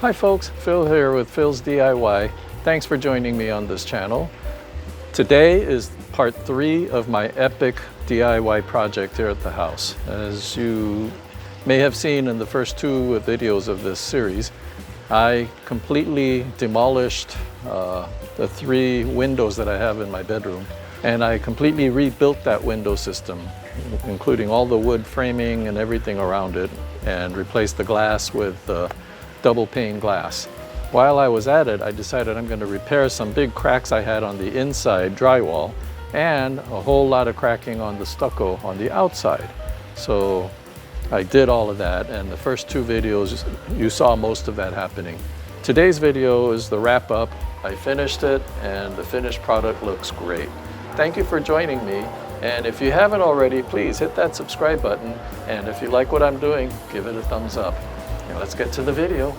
Hi folks, Phil here with Phil's DIY. Thanks for joining me on this channel. Today is part 3 of my epic DIY project here at the house. As you may have seen in the first 2 videos of this series, I completely demolished the 3 windows that I have in my bedroom, and I completely rebuilt that window system, including all the wood framing and everything around it, and replaced the glass with double pane glass. While I was at it, I decided I'm going to repair some big cracks I had on the inside drywall and a whole lot of cracking on the stucco on the outside. So I did all of that, and the first 2 videos you saw most of that happening. Today's video is the wrap up. I finished it and the finished product looks great. Thank you for joining me, and if you haven't already, please hit that subscribe button, and if you like what I'm doing, give it a thumbs up. Now let's get to the video.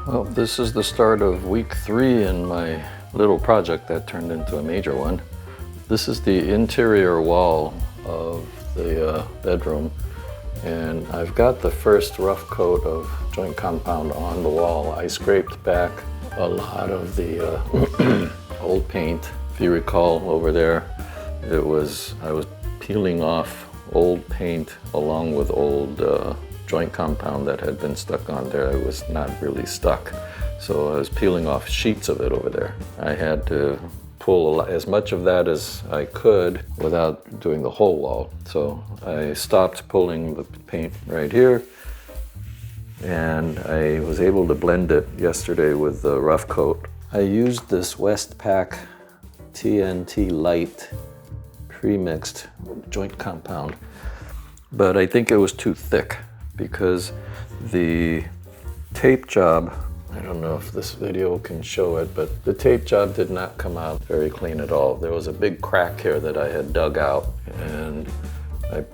Well, this is the start of week 3 in my little project that turned into a major one. This is the interior wall of the bedroom, and I've got the first rough coat of joint compound on the wall. I scraped back a lot of the old paint. If you recall over there, I was peeling off old paint along with old joint compound that had been stuck on there. It was not really stuck, so I was peeling off sheets of it over there. I had to pull as much of that as I could without doing the whole wall. So I stopped pulling the paint right here, and I was able to blend it yesterday with the rough coat. I used this Westpak TNT Light pre-mixed joint compound, but I think it was too thick because the tape job, I don't know if this video can show it, but the tape job did not come out very clean at all. There was a big crack here that I had dug out, and I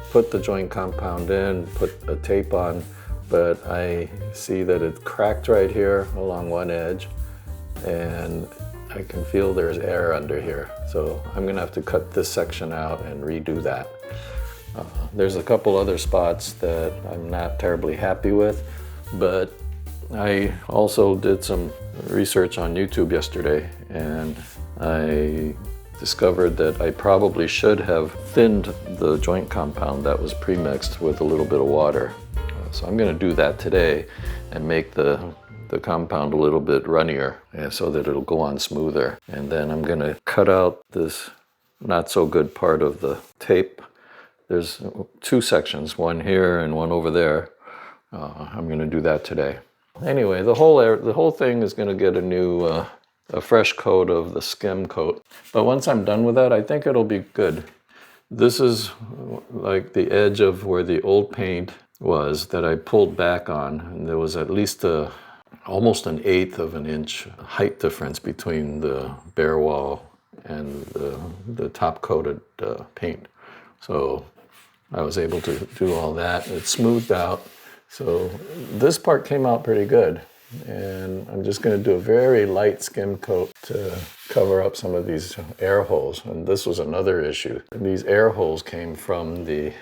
put the joint compound in, put a tape on, but I see that it cracked right here along one edge, and I can feel there's air under here. So I'm gonna have to cut this section out and redo that. There's a couple other spots that I'm not terribly happy with, but I also did some research on YouTube yesterday, and I discovered that I probably should have thinned the joint compound that was pre-mixed with a little bit of water. So I'm gonna do that today and make the compound a little bit runnier, so that it'll go on smoother. And then I'm gonna cut out this not so good part of the tape. There's 2 sections, one here and one over there. I'm gonna do that today. Anyway, the whole thing is gonna get a fresh coat of the skim coat. But once I'm done with that, I think it'll be good. This is like the edge of where the old paint was that I pulled back on, and there was at least almost an 1/8 of an inch height difference between the bare wall and the top coated paint. So I was able to do all that. It smoothed out. So this part came out pretty good. And I'm just going to do a very light skim coat to cover up some of these air holes. And this was another issue. These air holes came from the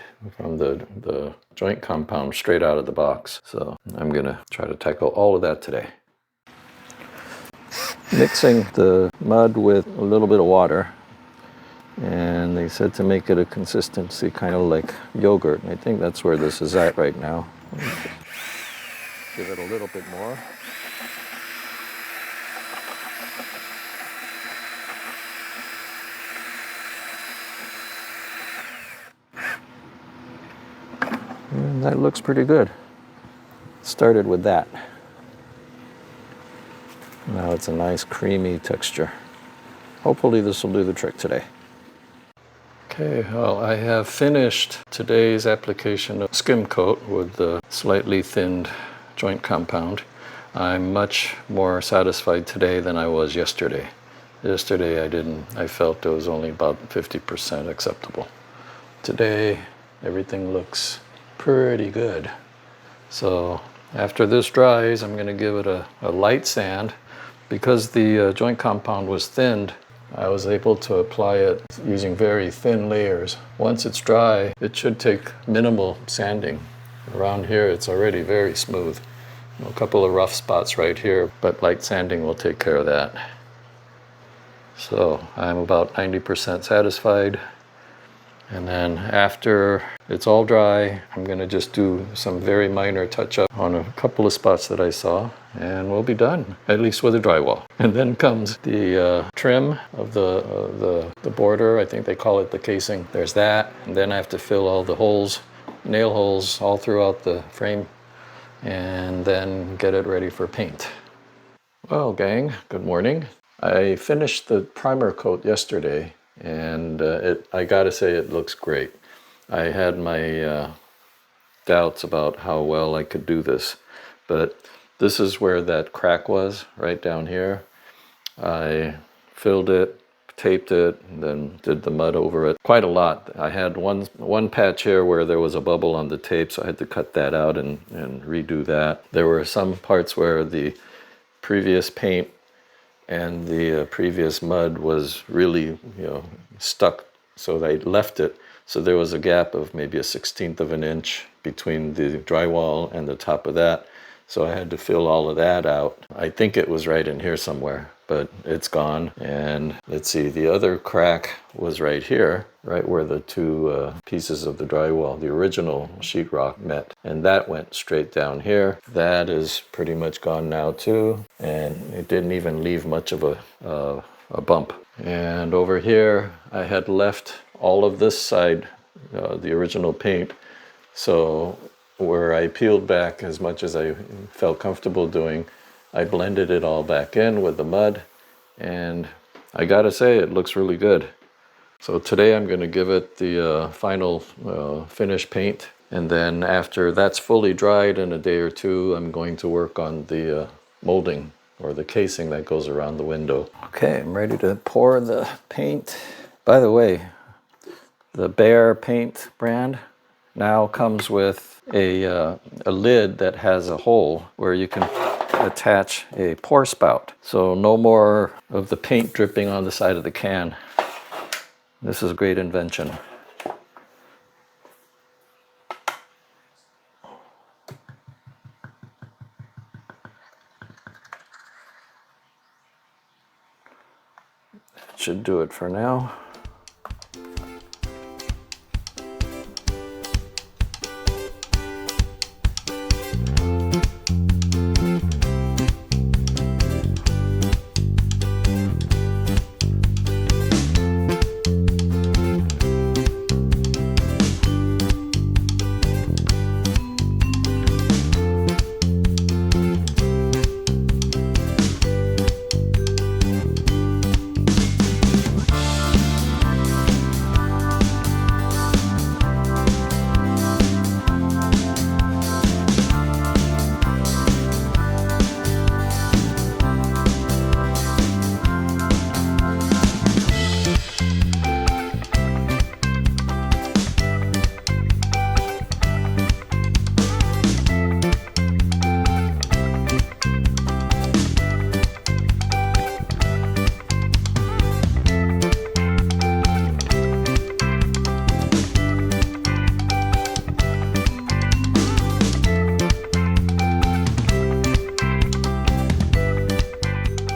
joint compound straight out of the box. So I'm going to try to tackle all of that today. Mixing the mud with a little bit of water. And they said to make it a consistency kind of like yogurt. And I think that's where this is at right now. Give it a little bit more. And that looks pretty good. Started with that. Now it's a nice creamy texture. Hopefully this will do the trick today. Okay, well, I have finished today's application of skim coat with the slightly thinned joint compound. I'm much more satisfied today than I was yesterday. Yesterday I felt it was only about 50% acceptable. Today everything looks pretty good. So after this dries, I'm going to give it a light sand. Because the joint compound was thinned, I was able to apply it using very thin layers. Once it's dry, it should take minimal sanding. Around here it's already very smooth. A couple of rough spots right here, but light sanding will take care of that. So I'm about 90% satisfied. And then after it's all dry, I'm gonna just do some very minor touch-up on a couple of spots that I saw, and we'll be done, at least with the drywall. And then comes the trim of the border. I think they call it the casing. There's that, and then I have to fill all the holes, nail holes all throughout the frame, and then get it ready for paint. Well, gang, good morning. I finished the primer coat yesterday, and I gotta say it looks great. I had my doubts about how well I could do this, but this is where that crack was, right down here. I filled it, taped it, and then did the mud over it. Quite a lot. I had one patch here where there was a bubble on the tape, so I had to cut that out and redo that. There were some parts where the previous paint and the previous mud was really, stuck, so they left it. So there was a gap of maybe a 1/16 of an inch between the drywall and the top of that. So I had to fill all of that out. I think it was right in here somewhere, but it's gone. And let's see, the other crack was right here, right where the two pieces of the drywall, the original sheetrock, met. And that went straight down here. That is pretty much gone now too. And it didn't even leave much of a bump. And over here, I had left all of this side, the original paint. So where I peeled back as much as I felt comfortable doing, I blended it all back in with the mud, and I gotta say it looks really good. So today I'm gonna give it the final finish paint, and then after that's fully dried in a day or two, I'm going to work on the molding or the casing that goes around the window. Okay, I'm ready to pour the paint. By the way, the Behr paint brand now comes with a lid that has a hole where you can attach a pour spout. So no more of the paint dripping on the side of the can. This is a great invention. That should do it for now.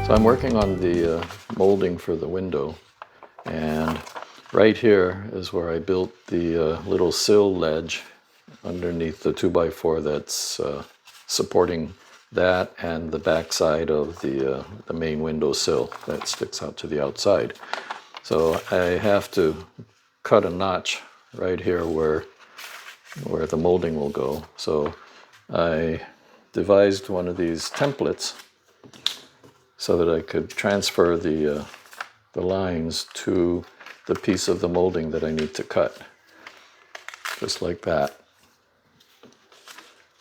So I'm working on the molding for the window, and right here is where I built the little sill ledge underneath the 2x4 that's supporting that and the back side of the main window sill that sticks out to the outside. So I have to cut a notch right here where the molding will go. So I devised one of these templates so that I could transfer the lines to the piece of the molding that I need to cut, just like that.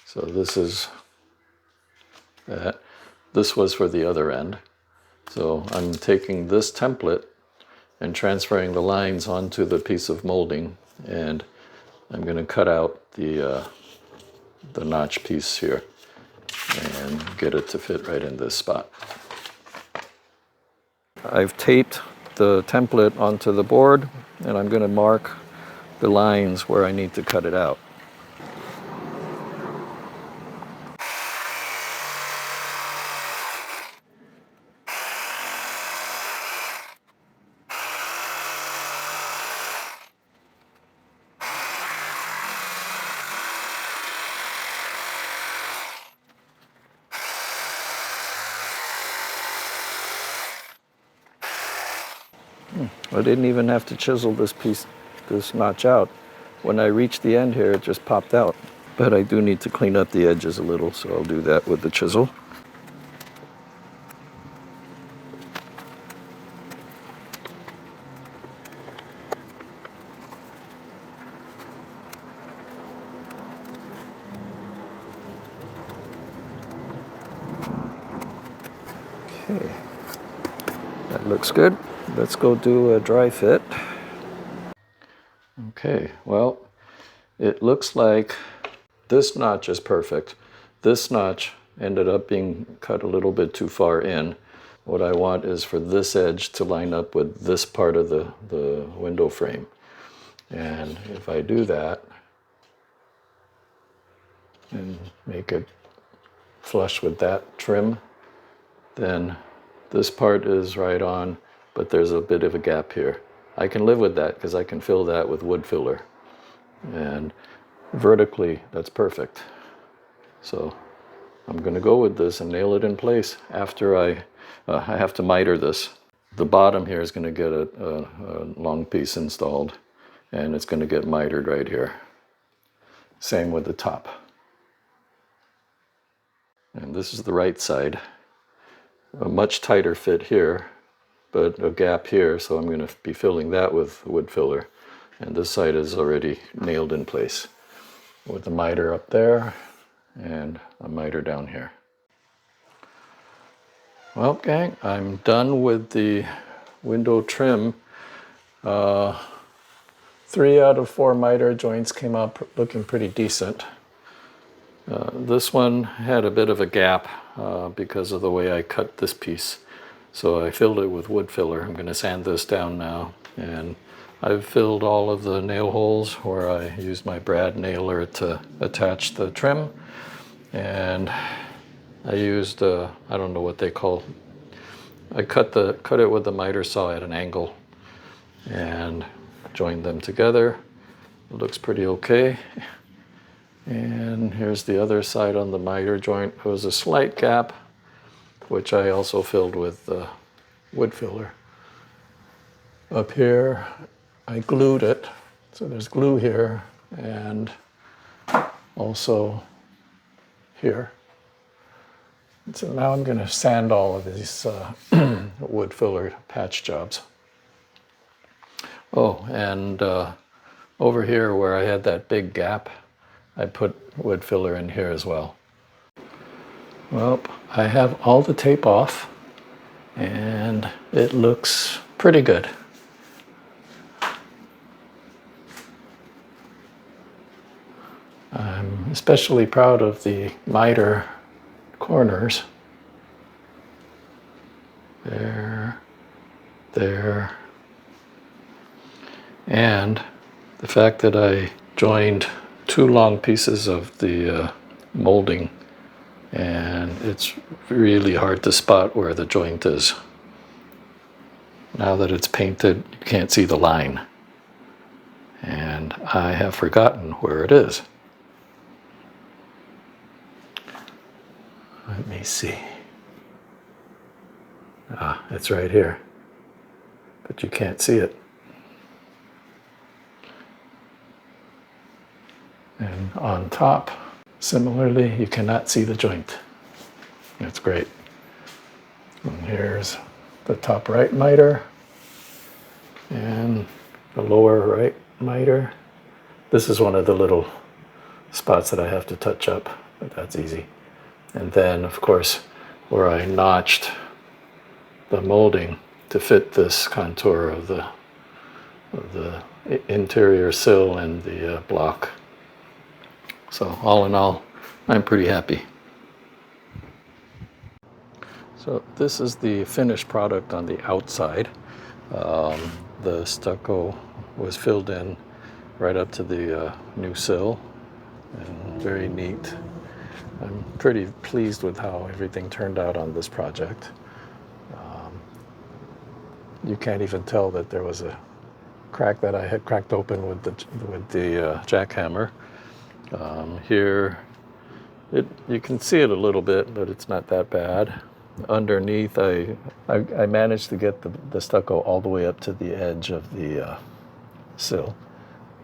So this is that. This was for the other end. So I'm taking this template and transferring the lines onto the piece of molding, and I'm going to cut out the notch piece here and get it to fit right in this spot. I've taped the template onto the board, and I'm going to mark the lines where I need to cut it out. I didn't even have to chisel this notch out. When I reached the end here, it just popped out. But I do need to clean up the edges a little, so I'll do that with the chisel. Okay, that looks good. Let's go do a dry fit. Okay, well, it looks like this notch is perfect. This notch ended up being cut a little bit too far in. What I want is for this edge to line up with this part of the window frame. And if I do that and make it flush with that trim, then this part is right on, but there's a bit of a gap here. I can live with that because I can fill that with wood filler. And vertically, that's perfect. So I'm going to go with this and nail it in place after I have to miter this. The bottom here is going to get a long piece installed, and it's going to get mitered right here. Same with the top. And this is the right side. A much tighter fit here, but a gap here, so I'm going to be filling that with wood filler. And this side is already nailed in place with the miter up there and a miter down here. Well, gang, I'm done with the window trim. 3 out of 4 miter joints came out looking pretty decent. This one had a bit of a gap because of the way I cut this piece. So I filled it with wood filler. I'm going to sand this down now. And I've filled all of the nail holes where I used my brad nailer to attach the trim. And I used, I don't know what they call, I cut it with the miter saw at an angle and joined them together. It looks pretty okay. And here's the other side on the miter joint. There was a slight gap, which I also filled with wood filler. Up here, I glued it. So there's glue here and also here. And so now I'm going to sand all of these wood filler patch jobs. Oh, and over here where I had that big gap, I put wood filler in here as well. Well, I have all the tape off and it looks pretty good. I'm especially proud of the miter corners. There, there. And the fact that I joined 2 long pieces of the molding, and it's really hard to spot where the joint is. Now that it's painted, you can't see the line. And I have forgotten where it is. Let me see. Ah, it's right here. But you can't see it. And on top, similarly, you cannot see the joint. That's great. And here's the top right miter and the lower right miter. This is one of the little spots that I have to touch up, but that's easy. And then, of course, where I notched the molding to fit this contour of the interior sill and the block. So all in all, I'm pretty happy. So this is the finished product on the outside. The stucco was filled in right up to the new sill, and very neat. I'm pretty pleased with how everything turned out on this project. You can't even tell that there was a crack that I had cracked open with the jackhammer. Here, you can see it a little bit, but it's not that bad. underneath, I managed to get the stucco all the way up to the edge of the sill.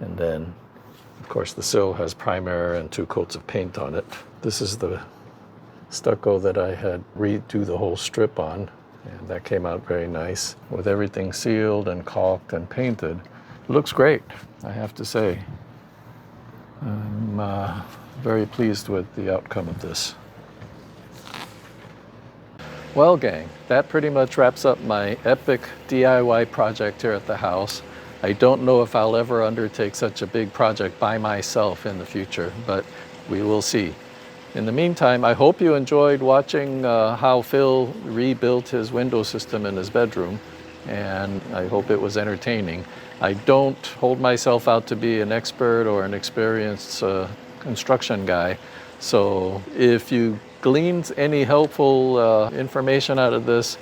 And then, of course, the sill has primer and 2 coats of paint on it. This is the stucco that I had redo the whole strip on, and that came out very nice. With everything sealed and caulked and painted, it looks great, I have to say. I'm very pleased with the outcome of this. Well, gang, that pretty much wraps up my epic DIY project here at the house. I don't know if I'll ever undertake such a big project by myself in the future, but we will see. In the meantime, I hope you enjoyed watching how Phil rebuilt his window system in his bedroom, and I hope it was entertaining. I don't hold myself out to be an expert or an experienced construction guy, so if you gleaned any helpful information out of this,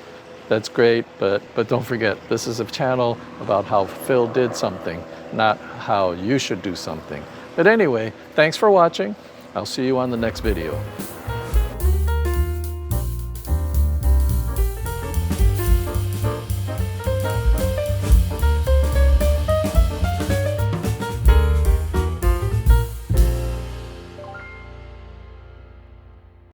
that's great, but don't forget, this is a channel about how Phil did something, not how you should do something. But anyway, thanks for watching. I'll see you on the next video.